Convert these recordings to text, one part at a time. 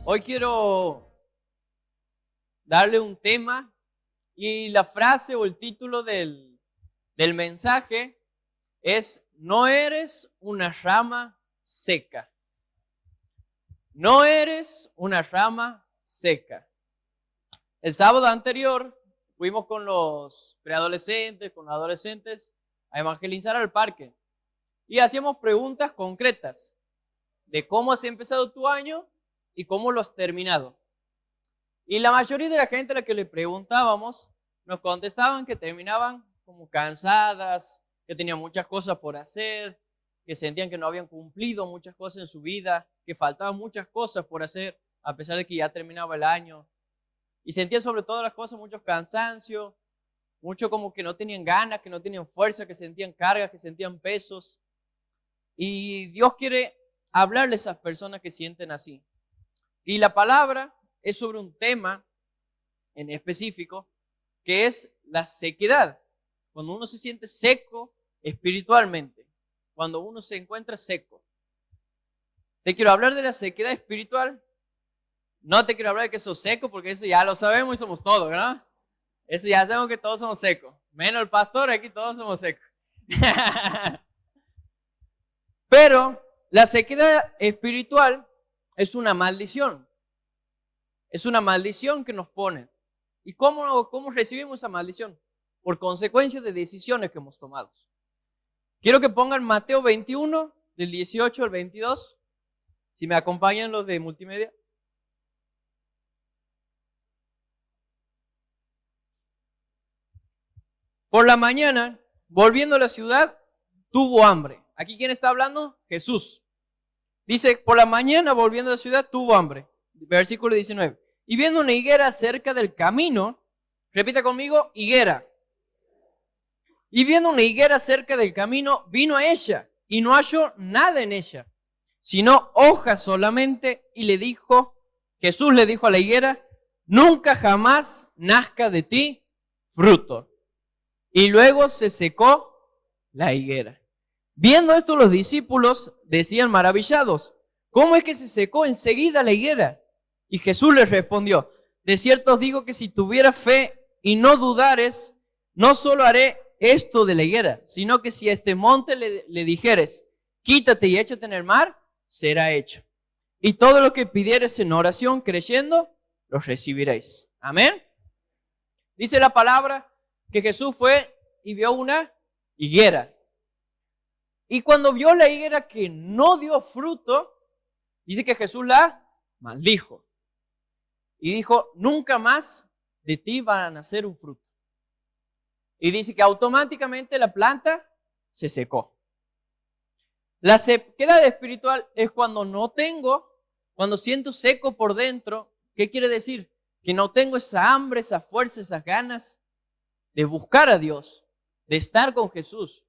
Hoy quiero darle un tema y la frase o el título del mensaje es: no eres una rama seca. No eres una rama seca. El sábado anterior fuimos con los preadolescentes, con los adolescentes a evangelizar al parque y hacíamos preguntas concretas de cómo has empezado tu año y cómo lo has terminado. Y la mayoría de la gente a la que le preguntábamos nos contestaban que terminaban como cansadas, que tenían muchas cosas por hacer, que sentían que no habían cumplido muchas cosas en su vida, que faltaban muchas cosas por hacer a pesar de que ya terminaba el año. Y sentían sobre todas las cosas mucho cansancio, mucho como que no tenían ganas, que no tenían fuerza, que sentían cargas, que sentían pesos. Y Dios quiere hablarle a esas personas que sienten así. Y la palabra es sobre un tema en específico, que es la sequedad. Cuando uno se siente seco espiritualmente, cuando uno se encuentra seco. Te quiero hablar de la sequedad espiritual. No te quiero hablar de que sos seco, porque eso ya lo sabemos y somos todos, ¿verdad? Eso ya sabemos que todos somos secos. Menos el pastor, aquí todos somos secos. Pero la sequedad espiritual es una maldición. Es una maldición que nos pone. ¿Y cómo recibimos esa maldición? Por consecuencia de decisiones que hemos tomado. Quiero que pongan Mateo 21, del 18 al 22. Si me acompañan los de multimedia. Por la mañana, volviendo a la ciudad, tuvo hambre. ¿Aquí quién está hablando? Jesús. Dice, por la mañana, volviendo a la ciudad, tuvo hambre. Versículo 19. Y viendo una higuera cerca del camino, repita conmigo, higuera. Y viendo una higuera cerca del camino, vino a ella y no halló nada en ella, sino hojas solamente, y Jesús le dijo a la higuera: nunca jamás nazca de ti fruto. Y luego se secó la higuera. Viendo esto, los discípulos decían maravillados: ¿cómo es que se secó enseguida la higuera? Y Jesús les respondió: de cierto os digo que si tuvieras fe y no dudares, no solo haré esto de la higuera, sino que si a este monte le dijeres: quítate y échate en el mar, será hecho. Y todo lo que pidieres en oración creyendo, lo recibiréis. Amén. Dice la palabra que Jesús fue y vio una higuera. Y cuando vio la higuera que no dio fruto, dice que Jesús la maldijo. Y dijo: nunca más de ti va a nacer un fruto. Y dice que automáticamente la planta se secó. La sequedad espiritual es cuando siento seco por dentro. ¿Qué quiere decir? Que no tengo esa hambre, esa fuerza, esas ganas de buscar a Dios, de estar con Jesús.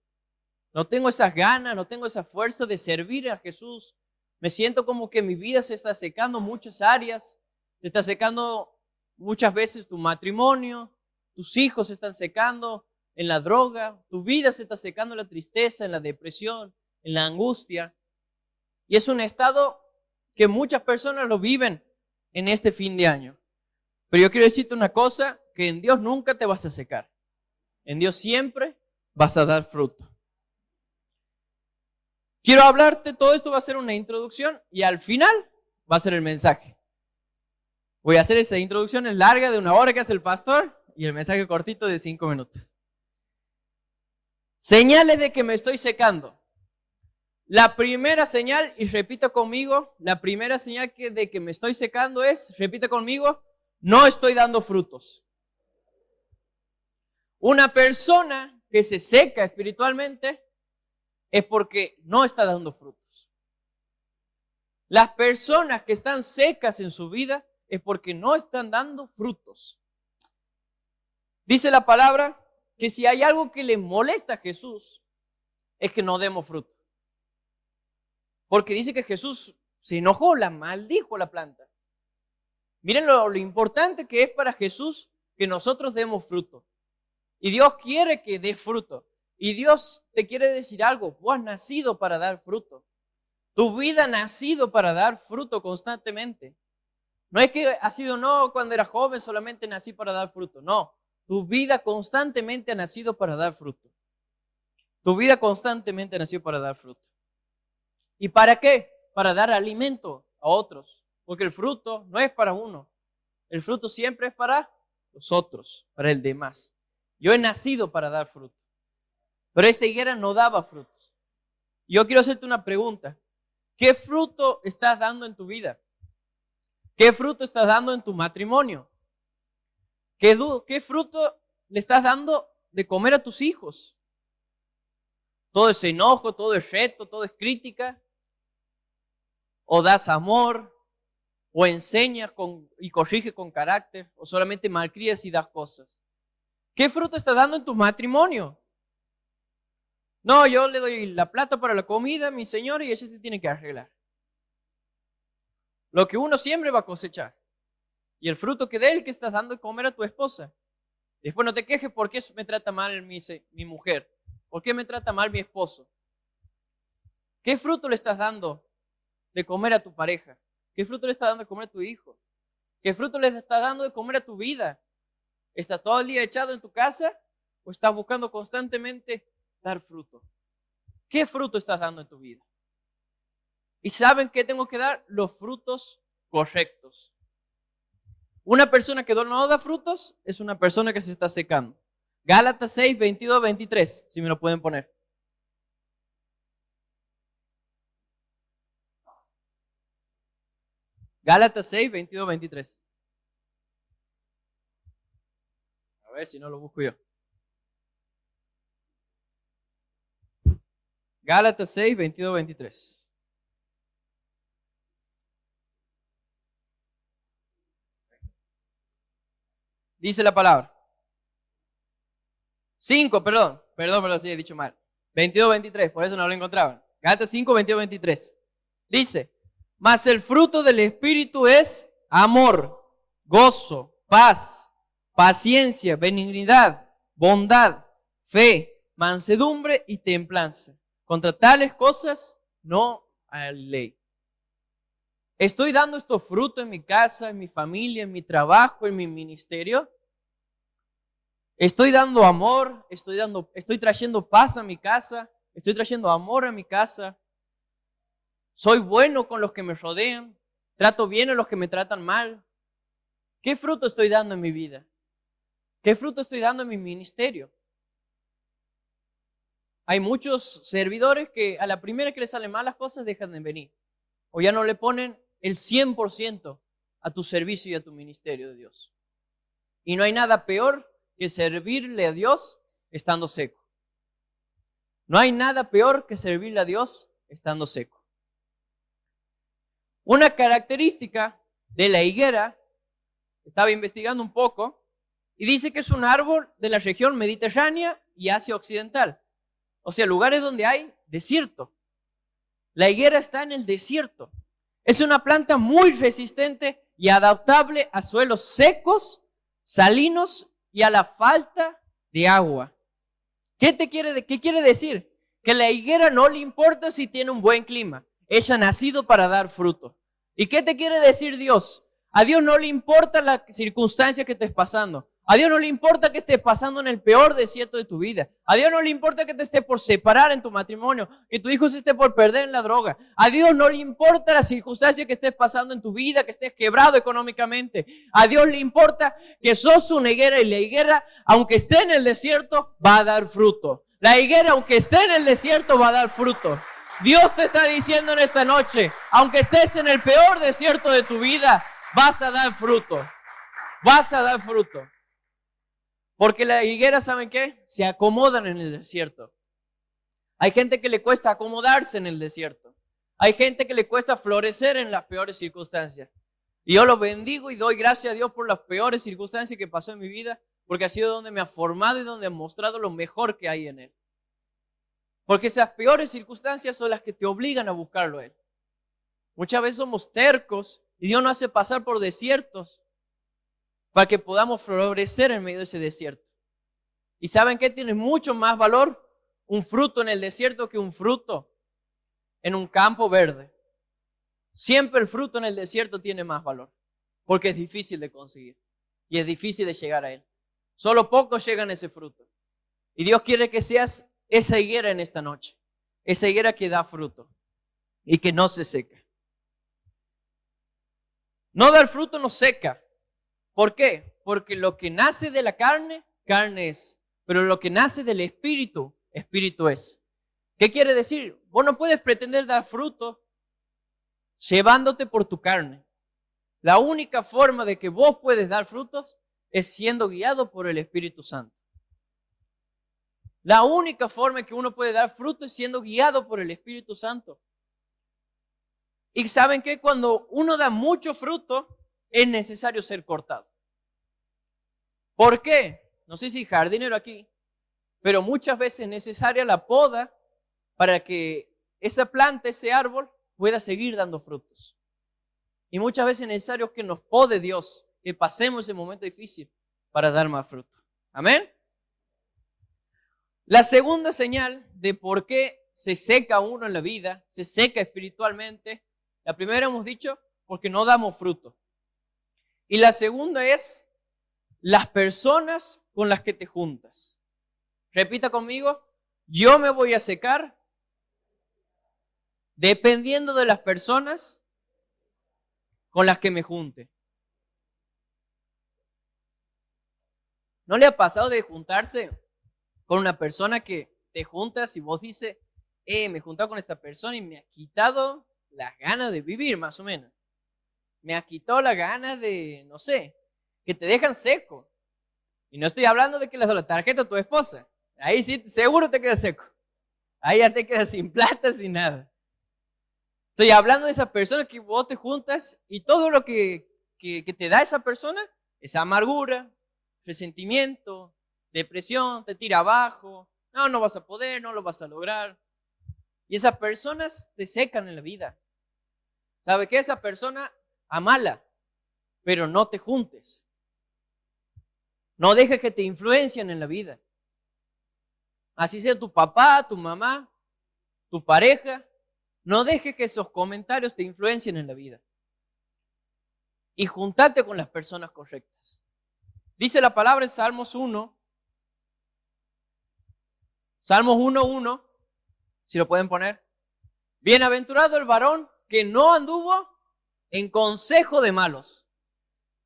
No tengo esas ganas, no tengo esa fuerza de servir a Jesús. Me siento como que mi vida se está secando en muchas áreas. Se está secando muchas veces tu matrimonio, tus hijos se están secando en la droga, tu vida se está secando en la tristeza, en la depresión, en la angustia. Y es un estado que muchas personas lo viven en este fin de año. Pero yo quiero decirte una cosa, que en Dios nunca te vas a secar. En Dios siempre vas a dar fruto. Quiero hablarte, todo esto va a ser una introducción y al final va a ser el mensaje. Voy a hacer esa introducción en larga de 1 hora que hace el pastor y el mensaje cortito de 5 minutos. Señales de que me estoy secando. La primera señal, y repita conmigo, la primera señal de que me estoy secando es, repita conmigo, no estoy dando frutos. Una persona que se seca espiritualmente es porque no está dando frutos. Las personas que están secas en su vida es porque no están dando frutos. Dice la palabra que si hay algo que le molesta a Jesús, es que no demos fruto. Porque dice que Jesús se enojó, la maldijo la planta. Miren lo importante que es para Jesús que nosotros demos fruto. Y Dios quiere que dé fruto. Y Dios te quiere decir algo: vos has nacido para dar fruto. Tu vida ha nacido para dar fruto constantemente. No es que ha sido, no, cuando era joven solamente nací para dar fruto. No, tu vida constantemente ha nacido para dar fruto. Tu vida constantemente ha nacido para dar fruto. ¿Y para qué? Para dar alimento a otros. Porque el fruto no es para uno. El fruto siempre es para los otros, para el demás. Yo he nacido para dar fruto. Pero esta higuera no daba frutos. Yo quiero hacerte una pregunta. ¿Qué fruto estás dando en tu vida? ¿Qué fruto estás dando en tu matrimonio? ¿Qué fruto le estás dando de comer a tus hijos? Todo es enojo, todo es reto, todo es crítica. O das amor, o enseñas y corriges con carácter, o solamente malcrías y das cosas. ¿Qué fruto estás dando en tu matrimonio? No, yo le doy la plata para la comida a mi señor y ese se tiene que arreglar. Lo que uno siempre va a cosechar. Y el fruto que dé el que estás dando de comer a tu esposa. Después no te quejes por qué me trata mal mi mujer. ¿Por qué me trata mal mi esposo? ¿Qué fruto le estás dando de comer a tu pareja? ¿Qué fruto le estás dando de comer a tu hijo? ¿Qué fruto le estás dando de comer a tu vida? ¿Estás todo el día echado en tu casa o estás buscando constantemente dar fruto? ¿Qué fruto estás dando en tu vida? ¿Y saben qué tengo que dar? Los frutos correctos. Una persona que no da frutos es una persona que se está secando. Gálatas 6, 22, 23, si me lo pueden poner. Gálatas 6, 22, 23. A ver si no lo busco yo. Gálatas 6, 22, 23. Dice la palabra. 5, perdón, sí he dicho mal. 22, 23, por eso no lo encontraban. Gálatas 5, 22, 23. Dice, mas el fruto del Espíritu es amor, gozo, paz, paciencia, benignidad, bondad, fe, mansedumbre y templanza. Contra tales cosas no hay ley. ¿Estoy dando estos frutos en mi casa, en mi familia, en mi trabajo, en mi ministerio? ¿Estoy dando amor? ¿Estoy trayendo paz a mi casa? ¿Estoy trayendo amor a mi casa? ¿Soy bueno con los que me rodean? ¿Trato bien a los que me tratan mal? ¿Qué fruto estoy dando en mi vida? ¿Qué fruto estoy dando en mi ministerio? Hay muchos servidores que a la primera que les salen mal las cosas dejan de venir. O ya no le ponen el 100% a tu servicio y a tu ministerio de Dios. Y no hay nada peor que servirle a Dios estando seco. No hay nada peor que servirle a Dios estando seco. Una característica de la higuera, estaba investigando un poco, y dice que es un árbol de la región mediterránea y Asia Occidental. O sea, lugares donde hay desierto. La higuera está en el desierto. Es una planta muy resistente y adaptable a suelos secos, salinos y a la falta de agua. ¿Qué quiere decir? Que la higuera no le importa si tiene un buen clima. Ella ha nacido para dar fruto. ¿Y qué te quiere decir Dios? A Dios no le importa la circunstancia que estés pasando. A Dios no le importa que estés pasando en el peor desierto de tu vida. A Dios no le importa que te estés por separar en tu matrimonio, que tu hijo se esté por perder en la droga. A Dios no le importa la circunstancia que estés pasando en tu vida, que estés quebrado económicamente. A Dios le importa que sos una higuera y la higuera, aunque esté en el desierto, va a dar fruto. La higuera, aunque esté en el desierto, va a dar fruto. Dios te está diciendo en esta noche, aunque estés en el peor desierto de tu vida, vas a dar fruto. Vas a dar fruto. Porque la higuera, ¿saben qué? Se acomodan en el desierto. Hay gente que le cuesta acomodarse en el desierto. Hay gente que le cuesta florecer en las peores circunstancias. Y yo lo bendigo y doy gracias a Dios por las peores circunstancias que pasó en mi vida, porque ha sido donde me ha formado y donde ha mostrado lo mejor que hay en Él. Porque esas peores circunstancias son las que te obligan a buscarlo a Él. Muchas veces somos tercos y Dios nos hace pasar por desiertos para que podamos florecer en medio de ese desierto. ¿Y saben qué? Tiene mucho más valor un fruto en el desierto que un fruto en un campo verde. Siempre el fruto en el desierto tiene más valor. porque es difícil de conseguir y es difícil de llegar a él. Solo pocos llegan a ese fruto. Y Dios quiere que seas esa higuera en esta noche, esa higuera que da fruto y que no se seca. No dar fruto no seca. ¿Por qué? Porque lo que nace de la carne, carne es. Pero lo que nace del espíritu, espíritu es. ¿Qué quiere decir? Vos no puedes pretender dar fruto llevándote por tu carne. La única forma de que vos puedes dar frutos es siendo guiado por el Espíritu Santo. La única forma en que uno puede dar fruto es siendo guiado por el Espíritu Santo. Y ¿saben qué? Cuando uno da mucho fruto, es necesario ser cortado. ¿Por qué? No sé si jardinero aquí, pero muchas veces es necesaria la poda para que esa planta, ese árbol, pueda seguir dando frutos. Y muchas veces es necesario que nos pode Dios, que pasemos ese momento difícil para dar más fruto. Amén. La segunda señal de por qué se seca uno en la vida, se seca espiritualmente. La primera hemos dicho, porque no damos fruto. Y la segunda es las personas con las que te juntas. Repita conmigo, yo me voy a secar dependiendo de las personas con las que me junte. ¿No le ha pasado de juntarse con una persona que te juntas y vos dices, me he juntado con esta persona y me ha quitado las ganas de vivir, más o menos? Me ha quitado las ganas de, no sé, que te dejan seco. Y no estoy hablando de que le das la tarjeta a tu esposa. Ahí sí, seguro te quedas seco. Ahí ya te quedas sin plata, sin nada. Estoy hablando de esa persona que vos te juntas y todo lo que te da esa persona es amargura, resentimiento, depresión, te tira abajo. No vas a poder, no lo vas a lograr. Y esas personas te secan en la vida. ¿Sabe qué? Esa persona amala, pero no te juntes. No dejes que te influencien en la vida. Así sea tu papá, tu mamá, tu pareja. No dejes que esos comentarios te influencien en la vida. Y juntate con las personas correctas. Dice la palabra en Salmos 1. Salmos 1:1. Si lo pueden poner. Bienaventurado el varón que no anduvo en consejo de malos,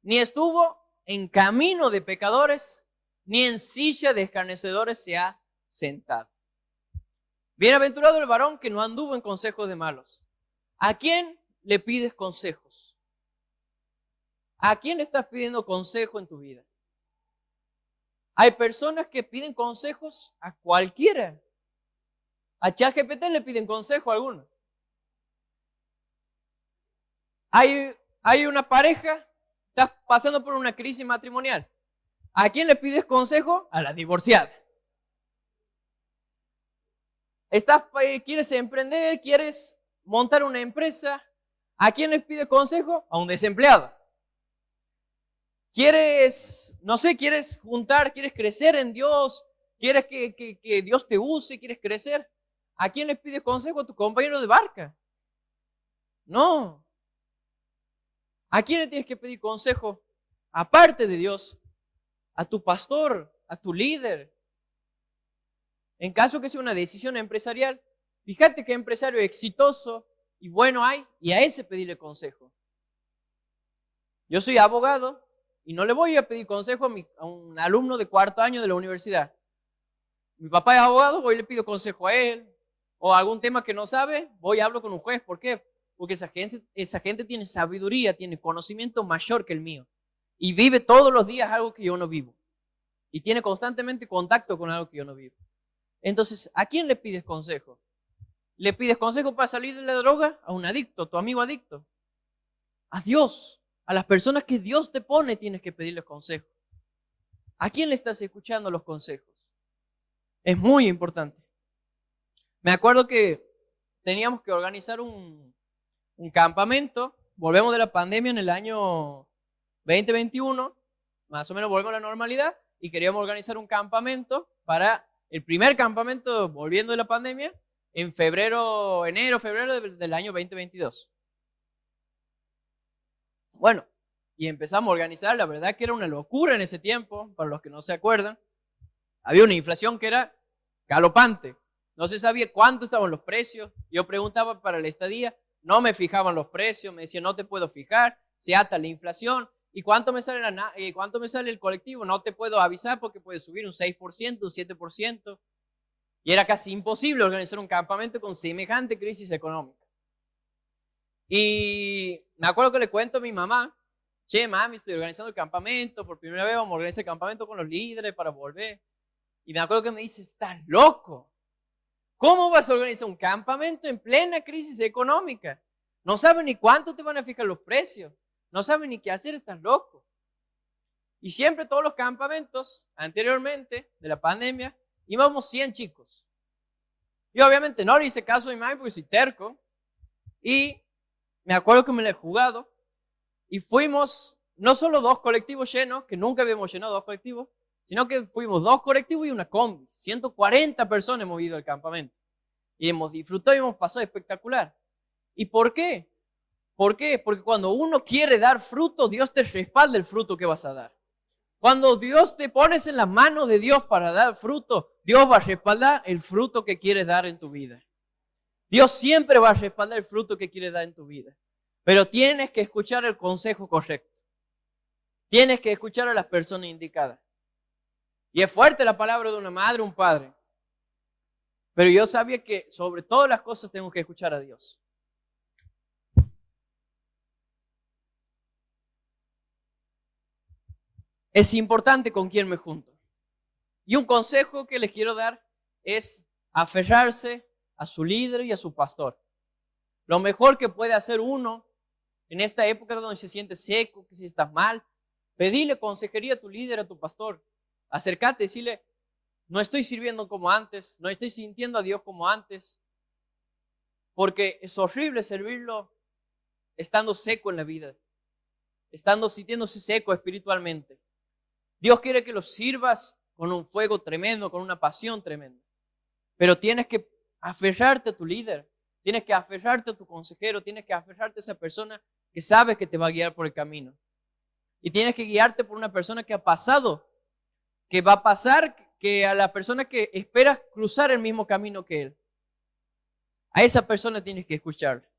ni estuvo en camino de pecadores, ni en silla de escarnecedores se ha sentado. Bienaventurado el varón que no anduvo en consejo de malos. ¿A quién le pides consejos? ¿A quién le estás pidiendo consejo en tu vida? Hay personas que piden consejos a cualquiera. A ChatGPT le piden consejo a alguno. Hay una pareja, está pasando por una crisis matrimonial. ¿A quién le pides consejo? A la divorciada. ¿Quieres emprender? ¿Quieres montar una empresa? ¿A quién le pides consejo? A un desempleado. ¿Quieres juntar? ¿Quieres crecer en Dios? ¿Quieres que Dios te use? ¿Quieres crecer? ¿A quién le pides consejo? A tu compañero de barca. No. ¿A quién le tienes que pedir consejo? Aparte de Dios, a tu pastor, a tu líder. En caso que sea una decisión empresarial, fíjate qué empresario exitoso y bueno hay, y a ese pedirle consejo. Yo soy abogado y no le voy a pedir consejo a un alumno de cuarto año de la universidad. Mi papá es abogado, voy y le pido consejo a él. O algún tema que no sabe, voy y hablo con un juez. ¿Por qué? Porque esa gente tiene sabiduría, tiene conocimiento mayor que el mío. Y vive todos los días algo que yo no vivo. Y tiene constantemente contacto con algo que yo no vivo. Entonces, ¿a quién le pides consejo? ¿Le pides consejo para salir de la droga? A un adicto, tu amigo adicto. A Dios, a las personas que Dios te pone tienes que pedirles consejo. ¿A quién le estás escuchando los consejos? Es muy importante. Me acuerdo que teníamos que organizar un campamento. Volvemos de la pandemia en el año 2021. Más o menos volvemos a la normalidad. Y queríamos organizar un campamento para el primer campamento volviendo de la pandemia en enero, febrero del año 2022. Bueno, y empezamos a organizar. La verdad que era una locura en ese tiempo, para los que no se acuerdan. Había una inflación que era galopante. No se sabía cuánto estaban los precios. Yo preguntaba para la estadía, no me fijaban los precios, me decían no te puedo fijar, se ata la inflación. ¿Y cuánto me sale el colectivo? No te puedo avisar porque puede subir un 6%, un 7%. Y era casi imposible organizar un campamento con semejante crisis económica. Y me acuerdo que le cuento a mi mamá, che, mami, estoy organizando el campamento, por primera vez vamos a organizar el campamento con los líderes para volver. Y me acuerdo que me dice, estás loco. ¿Cómo vas a organizar un campamento en plena crisis económica? No sabes ni cuánto te van a fijar los precios. No sabes ni qué hacer, estás loco. Y siempre todos los campamentos, anteriormente de la pandemia, íbamos 100 chicos. Y obviamente no le hice caso a mi mamá porque soy terco. Y me acuerdo que me la he jugado. Y fuimos no solo 2 colectivos llenos, que nunca habíamos llenado 2 colectivos, sino que fuimos 2 colectivos y una combi. 140 personas hemos ido al campamento. Y hemos disfrutado y hemos pasado espectacular. ¿Y por qué? ¿Por qué? Porque cuando uno quiere dar fruto, Dios te respalda el fruto que vas a dar. Cuando Dios te pones en las manos de Dios para dar fruto, Dios va a respaldar el fruto que quieres dar en tu vida. Dios siempre va a respaldar el fruto que quieres dar en tu vida. Pero tienes que escuchar el consejo correcto. Tienes que escuchar a las personas indicadas. Y es fuerte la palabra de una madre o un padre. Pero yo sabía que sobre todas las cosas tengo que escuchar a Dios. Es importante con quién me junto. Y un consejo que les quiero dar es aferrarse a su líder y a su pastor. Lo mejor que puede hacer uno en esta época donde se siente seco, que si estás mal, pedile consejería a tu líder, a tu pastor. Acércate, decirle, no estoy sirviendo como antes, no estoy sintiendo a Dios como antes, porque es horrible servirlo estando seco en la vida, estando sintiéndose seco espiritualmente. Dios quiere que lo sirvas con un fuego tremendo, con una pasión tremenda. Pero tienes que aferrarte a tu líder, tienes que aferrarte a tu consejero, tienes que aferrarte a esa persona que sabe que te va a guiar por el camino. Y tienes que guiarte por una persona que ha pasado, que va a pasar, que a la persona que esperas cruzar el mismo camino que él. A esa persona tienes que escuchar.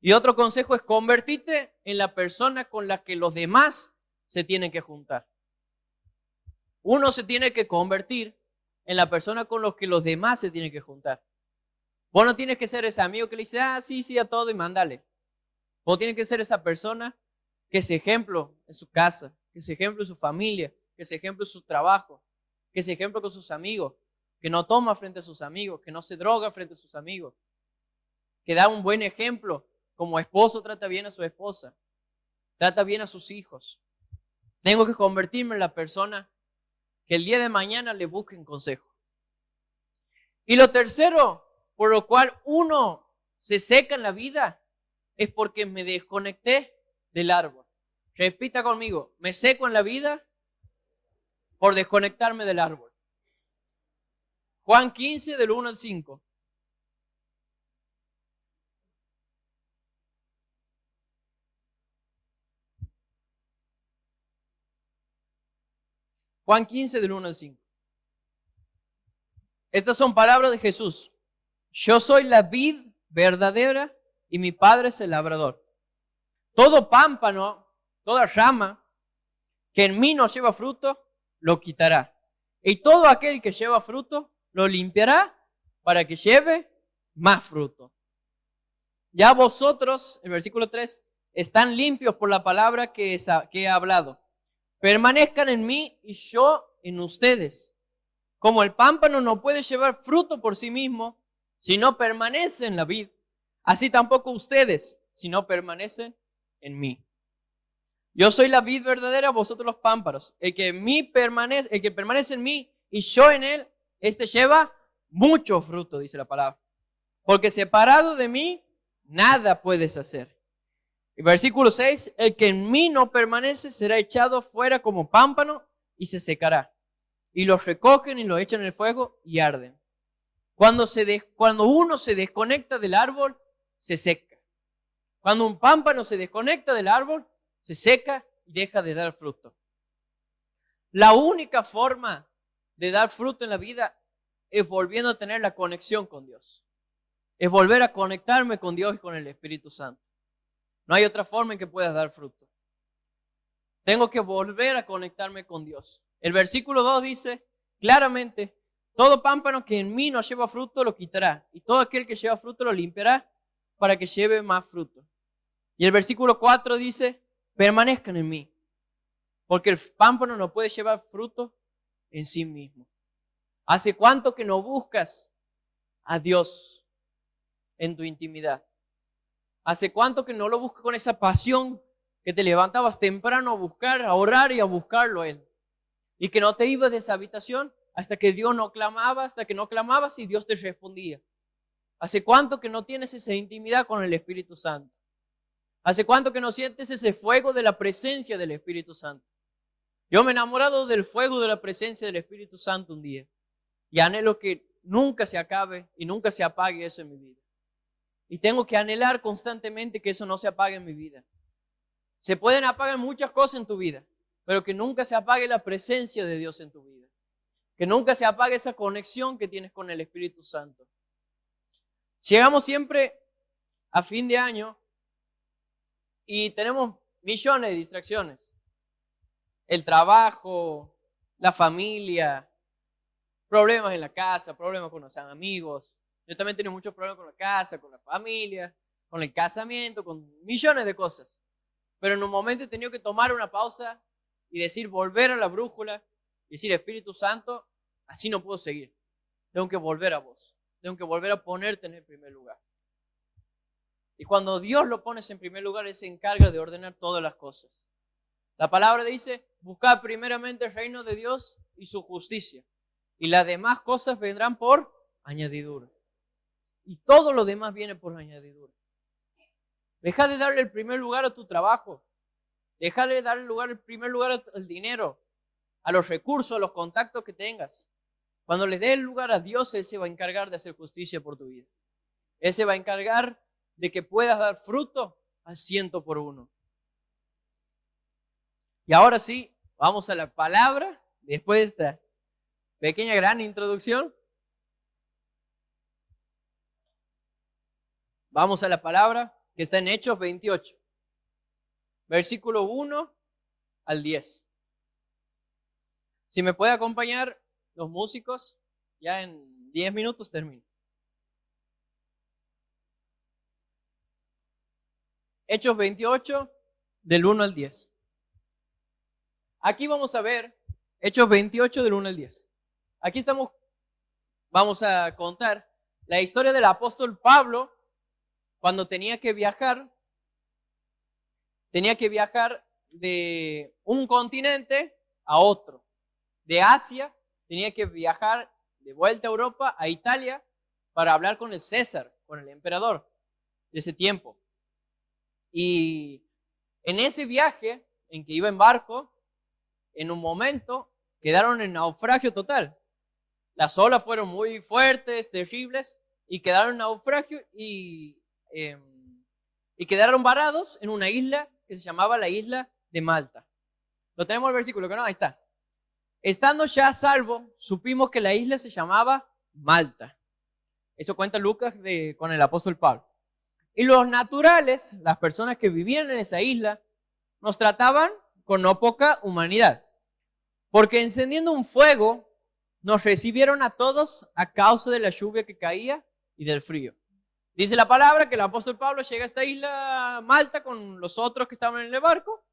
Y otro consejo es convertirte en la persona con la que los demás se tienen que juntar. Uno se tiene que convertir en la persona con la que los demás se tienen que juntar. Vos no tienes que ser ese amigo que le dice, sí a todo y mándale. Vos tienes que ser esa persona que es ejemplo en su casa, que es ejemplo en su familia, que es ejemplo en su trabajo, que es ejemplo con sus amigos, que no toma frente a sus amigos, que no se droga frente a sus amigos, que da un buen ejemplo. Como esposo trata bien a su esposa, trata bien a sus hijos. Tengo que convertirme en la persona que el día de mañana le busquen consejo. Y lo tercero, por lo cual uno se seca en la vida, es porque me desconecté del árbol. Repita conmigo, me seco en la vida por desconectarme del árbol. Juan 15, del 1 al 5. Juan 15, del 1 al 5. Estas son palabras de Jesús. Yo soy la vid verdadera y mi Padre es el labrador. Todo pámpano, toda rama que en mí no lleva fruto, lo quitará. Y todo aquel que lleva fruto, lo limpiará para que lleve más fruto. Ya vosotros, el versículo 3, están limpios por la palabra que he hablado. Permanezcan en mí y yo en ustedes. Como el pámpano no puede llevar fruto por sí mismo si no permanece en la vid, así tampoco ustedes si no permanecen en mí. Yo soy la vid verdadera, vosotros los pámpanos. El que permanece en mí y yo en él, este lleva mucho fruto, dice la palabra. Porque separado de mí, nada puedes hacer. Y versículo 6, el que en mí no permanece será echado fuera como pámpano y se secará. Y los recogen y los echan en el fuego y arden. Cuando uno se desconecta del árbol, se seca. Cuando un pámpano se desconecta del árbol, se seca y deja de dar fruto. La única forma de dar fruto en la vida es volviendo a tener la conexión con Dios. Es volver a conectarme con Dios y con el Espíritu Santo. No hay otra forma en que puedas dar fruto. Tengo que volver a conectarme con Dios. El versículo 2 dice claramente: todo pámpano que en mí no lleva fruto lo quitará, y todo aquel que lleva fruto lo limpiará para que lleve más fruto. Y el versículo 4 dice: permanezcan en mí, porque el pámpano no puede llevar fruto en sí mismo. ¿Hace cuánto que no buscas a Dios en tu intimidad? ¿Hace cuánto que no lo buscas con esa pasión que te levantabas temprano a buscar, a orar y a buscarlo a Él? Y que no te ibas de esa habitación hasta que Dios no clamaba, hasta que no clamabas y Dios te respondía. ¿Hace cuánto que no tienes esa intimidad con el Espíritu Santo? ¿Hace cuánto que no sientes ese fuego de la presencia del Espíritu Santo? Yo me he enamorado del fuego de la presencia del Espíritu Santo un día. Y anhelo que nunca se acabe y nunca se apague eso en mi vida. Y tengo que anhelar constantemente que eso no se apague en mi vida. Se pueden apagar muchas cosas en tu vida, pero que nunca se apague la presencia de Dios en tu vida. Que nunca se apague esa conexión que tienes con el Espíritu Santo. Llegamos siempre a fin de año y tenemos millones de distracciones. El trabajo, la familia, problemas en la casa, problemas con los amigos. Yo también he tenido muchos problemas con la casa, con la familia, con el casamiento, con millones de cosas. Pero en un momento he tenido que tomar una pausa y decir, volver a la brújula y decir: Espíritu Santo, así no puedo seguir. Tengo que volver a vos. Tengo que volver a ponerte en el primer lugar. Y cuando Dios lo pones en primer lugar, Él se encarga de ordenar todas las cosas. La palabra dice: buscad primeramente el reino de Dios y su justicia, y las demás cosas vendrán por añadidura. Y todo lo demás viene por añadidura. Deja de darle el primer lugar a tu trabajo. Deja de darle el primer lugar al dinero, a los recursos, a los contactos que tengas. Cuando le des el lugar a Dios, Él se va a encargar de hacer justicia por tu vida. Él se va a encargar de que puedas dar fruto al 100%. Y ahora sí, vamos a la palabra. Después de esta pequeña gran introducción, vamos a la palabra que está en Hechos 28, versículo 1 al 10. Si me puede acompañar los músicos, ya en 10 minutos termino. Hechos 28, del 1 al 10. Aquí vamos a ver Hechos 28, del 1 al 10. Aquí vamos a contar la historia del apóstol Pablo cuando tenía que viajar de un continente a otro. De Asia tenía que viajar de vuelta a Europa, a Italia, para hablar con el César, con el emperador de ese tiempo. Y en ese viaje en que iba en barco, en un momento quedaron en naufragio total. Las olas fueron muy fuertes, terribles, y quedaron en naufragio y quedaron varados en una isla que se llamaba la isla de Malta. Lo tenemos el versículo, que no, ahí está. Estando ya a salvo, supimos que la isla se llamaba Malta. Eso cuenta Lucas con el apóstol Pablo. Y los naturales, las personas que vivían en esa isla, nos trataban con no poca humanidad. Porque encendiendo un fuego, nos recibieron a todos a causa de la lluvia que caía y del frío. Dice la palabra que el apóstol Pablo llega a esta isla Malta con los otros que estaban en el barco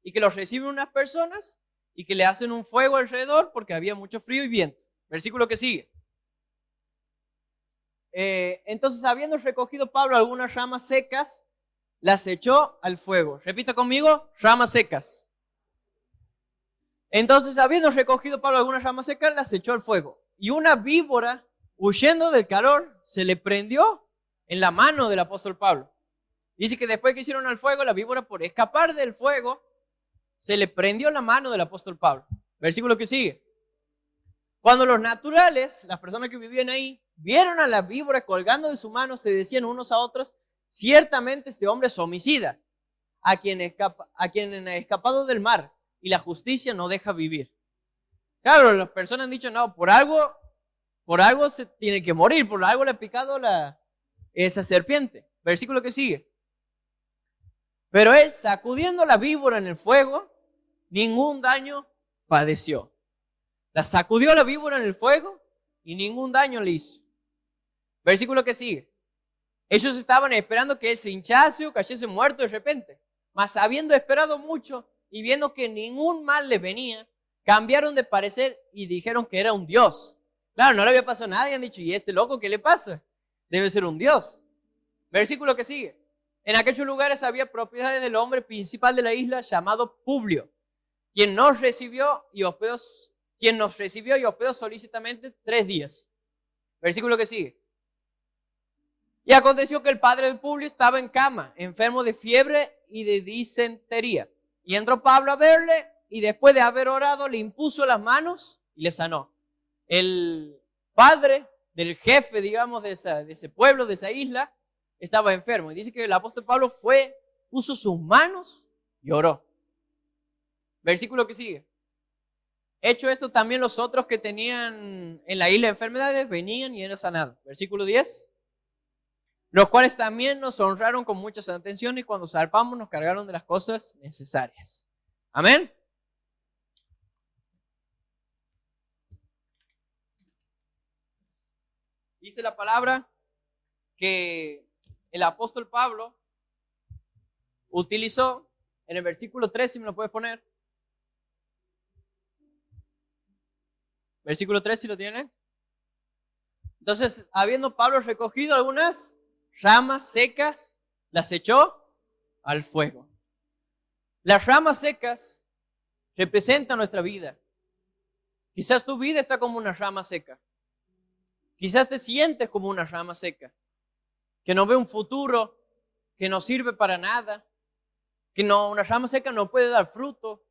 y que los reciben unas personas y que le hacen un fuego alrededor porque había mucho frío y viento. Versículo que sigue. Entonces, habiendo recogido Pablo algunas ramas secas, las echó al fuego. Repita conmigo: ramas secas. Entonces, habiendo recogido Pablo algunas ramas secas, las echó al fuego. Y una víbora, huyendo del calor, se le prendió en la mano del apóstol Pablo. Dice que después que hicieron al fuego, la víbora, por escapar del fuego, se le prendió la mano del apóstol Pablo. Versículo que sigue. Cuando los naturales, las personas que vivían ahí, vieron a la víbora colgando de su mano, se decían unos a otros: ciertamente este hombre es homicida. a quien ha escapado del mar, y la justicia no deja vivir. Claro, las personas han dicho, no, por algo se tiene que morir, por algo le ha picado esa serpiente. Versículo que sigue. Pero él, sacudiendo la víbora en el fuego, ningún daño padeció. La sacudió la víbora en el fuego y ningún daño le hizo. Versículo que sigue. Ellos estaban esperando que él se hinchase o cayese muerto de repente. Mas habiendo esperado mucho y viendo que ningún mal le venía, cambiaron de parecer y dijeron que era un dios. Claro, no le había pasado nada y han dicho, ¿y este loco qué le pasa? Debe ser un dios. Versículo que sigue. En aquellos lugares había propiedades del hombre principal de la isla llamado Publio, quien nos recibió y hospedó solícitamente 3 días. Versículo que sigue. Y aconteció que el padre de Publio estaba en cama, enfermo de fiebre y de disentería. Y entró Pablo a verle y después de haber orado le impuso las manos y le sanó. El padre del jefe, digamos, de ese pueblo, de esa isla, estaba enfermo. Y dice que el apóstol Pablo puso sus manos y oró. Versículo que sigue. Hecho esto, también los otros que tenían en la isla enfermedades venían y eran sanados. Versículo 10. Los cuales también nos honraron con muchas atenciones y cuando zarpamos nos cargaron de las cosas necesarias. Amén. Dice la palabra que el apóstol Pablo utilizó en el versículo 3, si me lo puedes poner. Versículo 3, si lo tiene. Entonces, habiendo Pablo recogido algunas ramas secas, las echó al fuego. Las ramas secas representan nuestra vida. Quizás tu vida está como una rama seca. Quizás te sientes como una rama seca, que no ve un futuro, que no sirve para nada, una rama seca no puede dar fruto.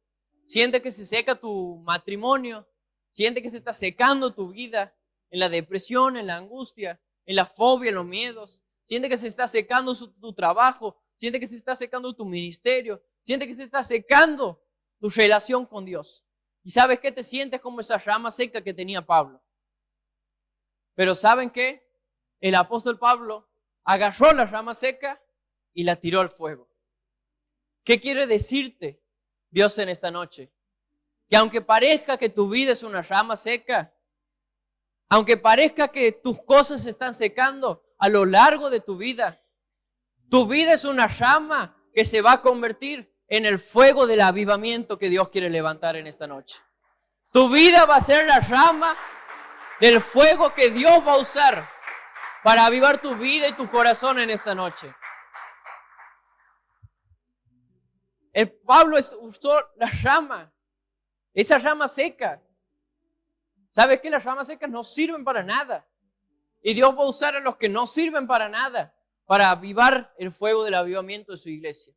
Siente que se seca tu matrimonio, siente que se está secando tu vida en la depresión, en la angustia, en la fobia, en los miedos. Siente que se está secando tu trabajo, siente que se está secando tu ministerio, siente que se está secando tu relación con Dios. ¿Y sabes qué? Te sientes como esa rama seca que tenía Pablo. Pero ¿saben qué? El apóstol Pablo agarró la rama seca y la tiró al fuego. ¿Qué quiere decirte Dios en esta noche? Que aunque parezca que tu vida es una rama seca, aunque parezca que tus cosas se están secando a lo largo de tu vida es una rama que se va a convertir en el fuego del avivamiento que Dios quiere levantar en esta noche. Tu vida va a ser la rama del fuego que Dios va a usar para avivar tu vida y tu corazón en esta noche. Pablo usó la rama, esa rama seca. ¿Sabes qué? Las ramas secas no sirven para nada. Y Dios va a usar a los que no sirven para nada para avivar el fuego del avivamiento de su iglesia.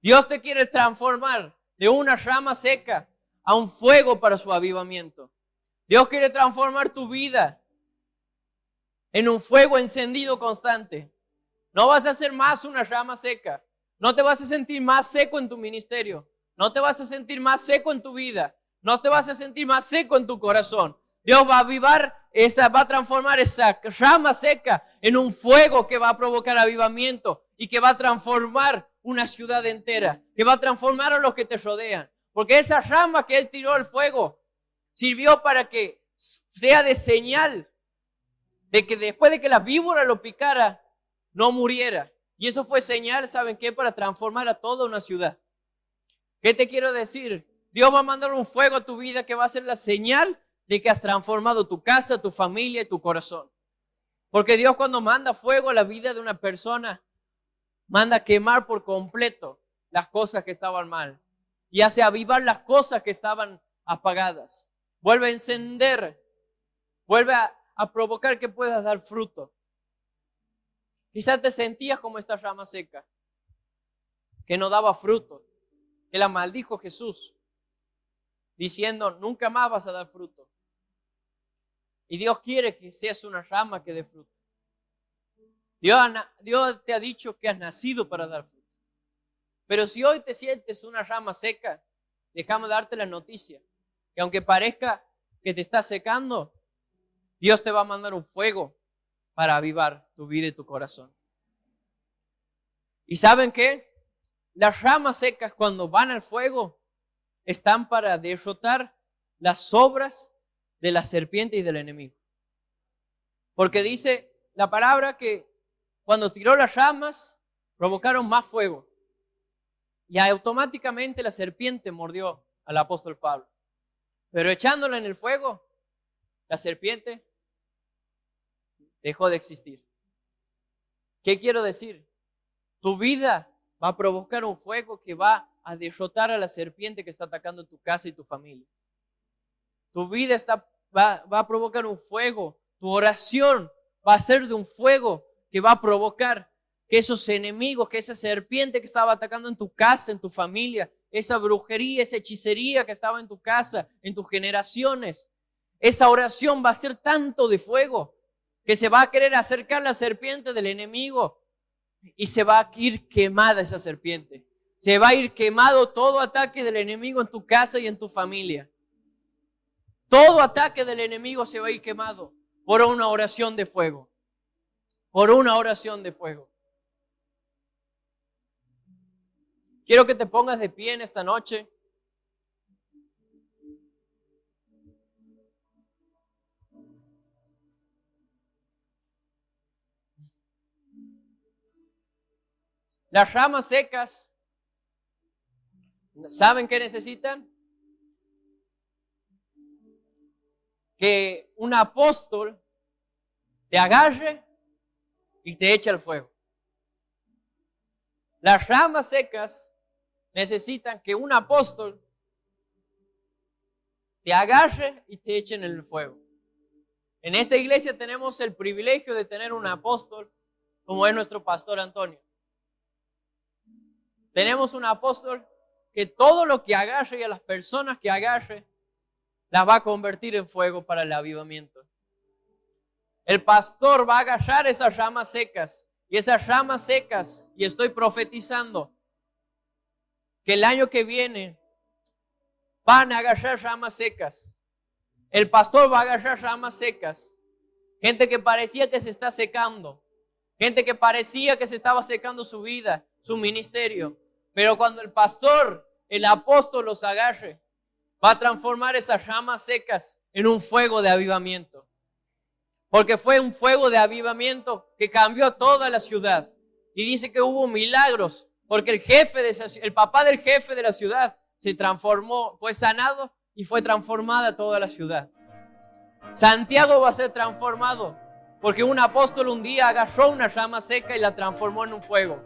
Dios te quiere transformar de una rama seca a un fuego para su avivamiento. Dios quiere transformar tu vida en un fuego encendido constante. No vas a ser más una rama seca. No te vas a sentir más seco en tu ministerio. No te vas a sentir más seco en tu vida. No te vas a sentir más seco en tu corazón. Dios va a va a transformar esa rama seca en un fuego que va a provocar avivamiento y que va a transformar una ciudad entera, que va a transformar a los que te rodean. Porque esa rama que Él tiró al fuego sirvió para que sea de señal de que después de que la víbora lo picara, no muriera. Y eso fue señal, ¿saben qué? Para transformar a toda una ciudad. ¿Qué te quiero decir? Dios va a mandar un fuego a tu vida que va a ser la señal de que has transformado tu casa, tu familia y tu corazón. Porque Dios, cuando manda fuego a la vida de una persona, manda quemar por completo las cosas que estaban mal y hace avivar las cosas que estaban apagadas. Vuelve a encender, vuelve a provocar que puedas dar fruto. Quizás te sentías como esta rama seca, que no daba fruto, que la maldijo Jesús, diciendo, nunca más vas a dar fruto. Y Dios quiere que seas una rama que dé fruto. Dios te ha dicho que has nacido para dar fruto. Pero si hoy te sientes una rama seca, déjame darte la noticia, que aunque parezca que te está secando, Dios te va a mandar un fuego para avivar tu vida y tu corazón. ¿Y saben qué? Las ramas secas cuando van al fuego están para derrotar las obras de la serpiente y del enemigo. Porque dice la palabra que cuando tiró las ramas provocaron más fuego. Y automáticamente la serpiente mordió al apóstol Pablo. Pero echándola en el fuego, la serpiente dejó de existir. ¿Qué quiero decir? Tu vida va a provocar un fuego que va a derrotar a la serpiente que está atacando tu casa y tu familia. Tu vida va a provocar un fuego. Tu oración va a ser de un fuego que va a provocar que esos enemigos, que esa serpiente que estaba atacando en tu casa, en tu familia, esa brujería, esa hechicería que estaba en tu casa, en tus generaciones, esa oración va a ser tanto de fuego que se va a querer acercar la serpiente del enemigo y se va a ir quemada esa serpiente. Se va a ir quemado todo ataque del enemigo en tu casa y en tu familia. Todo ataque del enemigo se va a ir quemado por una oración de fuego. Por una oración de fuego. Quiero que te pongas de pie en esta noche. Las ramas secas, ¿saben qué necesitan? Que un apóstol te agarre y te eche al fuego. Las ramas secas necesitan que un apóstol te agarre y te eche en el fuego. En esta iglesia tenemos el privilegio de tener un apóstol como es nuestro pastor Antonio. Tenemos un apóstol que todo lo que agarre y a las personas que agarre las va a convertir en fuego para el avivamiento. El pastor va a agarrar esas ramas secas y esas ramas secas, y estoy profetizando que el año que viene van a agarrar ramas secas. El pastor va a agarrar ramas secas. Gente que parecía que se está secando. Gente que parecía que se estaba secando su vida, su ministerio. Pero cuando el pastor, el apóstol los agarre, va a transformar esas ramas secas en un fuego de avivamiento. Porque fue un fuego de avivamiento que cambió toda la ciudad. Y dice que hubo milagros. Porque el papá del jefe de la ciudad se transformó, fue sanado y fue transformada toda la ciudad. Santiago va a ser transformado porque un apóstol un día agarró una rama seca y la transformó en un fuego.